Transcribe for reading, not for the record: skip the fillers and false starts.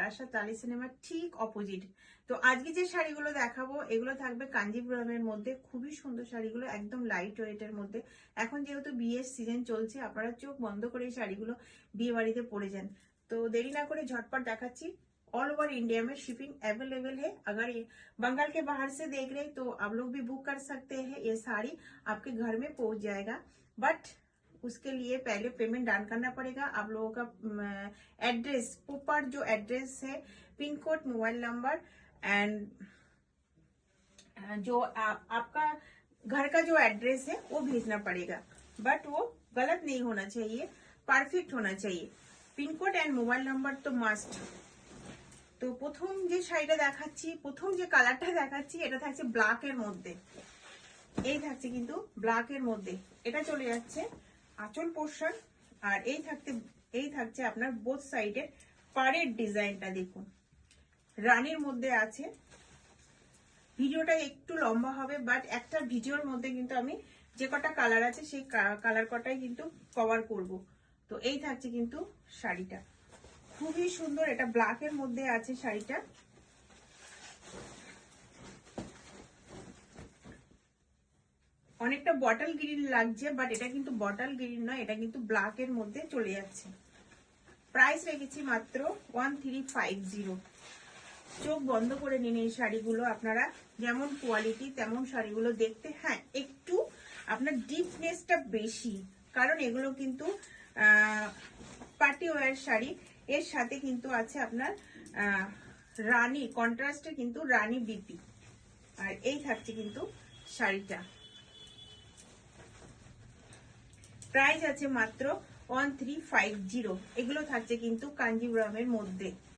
বারাসাত টালি সিনেমার ঠিক অপোজিট। তো আজকে যে শাড়িগুলো দেখাবো এগুলো থাকবে কাঞ্জিপুরমের মধ্যে, খুবই সুন্দর শাড়িগুলো, একদম লাইট ওয়েটের মধ্যে। এখন যেহেতু বিয়ের সিজন চলছে, আপনারা চোখ বন্ধ করে এই শাড়িগুলো বিয়ে বাড়িতে পরে যান। তো দেরি না করে झटपट দেখাচ্ছি। ऑल ओवर इंडिया में शिपिंग अवेलेबल है। अगर ये बंगाल के बाहर से देख रहे हैं तो आप लोग भी बुक कर सकते हैं। ये साड़ी आपके घर में पहुंच जाएगा, बट उसके लिए पहले पेमेंट डाउन करना पड़ेगा। आप लोगों का एड्रेस, ऊपर जो एड्रेस है, pin code, mobile number and जो आपका घर का जो एड्रेस है वो भेजना पड़ेगा, बट वो गलत नहीं होना चाहिए, परफेक्ट होना चाहिए। Pin code and mobile number तो मस्ट। তো প্রথম যে শাড়িটা দেখাচ্ছি, প্রথম যে কালারটা দেখাচ্ছি, এটা থাকছে ব্ল্যাকের মধ্যে। এই থাকছে কিন্তু ব্ল্যাকের মধ্যে, এটা চলে যাচ্ছে আঁচল পোর্শন। আর এই থাকছে আপনার বোথ সাইডের পাড়ের ডিজাইনটা দেখুন, রানীর মধ্যে আছে। ভিডিওটা একটু লম্বা হবে, বাট একটা ভিডিওর মধ্যে কিন্তু আমি যে কটা কালার আছে সেই কালার কটাই কিন্তু কভার করব। তো এই থাকছে কিন্তু শাড়িটা, খুবই সুন্দর। এটা ব্ল্যাকের মধ্যে আছে শাড়িটা। অনেকটা বটল গ্রিন লাগছে, বাট এটা কিন্তু বটল গ্রিন নয়, এটা কিন্তু ব্ল্যাকের মধ্যে চলে যাচ্ছে। প্রাইস রেখেছি মাত্র 1350। চোখ বন্ধ করে নিন এই শাড়িগুলো আপনারা, যেমন কোয়ালিটি তেমন শাড়িগুলো দেখতে। হ্যাঁ, একটু আপনার ডিপনেসটা বেশি, কারণ এগুলো কিন্তু পার্টি ওয়্যার শাড়ি। এর সাথে কিন্তু আছে আপনার রানী কন্ট্রাস্টে, কিন্তু রানী বিপি। আর এই থাকছে কিন্তু শাড়িটা, প্রাইস আছে মাত্র 1350। এগুলো থাকছে কিন্তু কাঞ্জিপুরমের মধ্যে।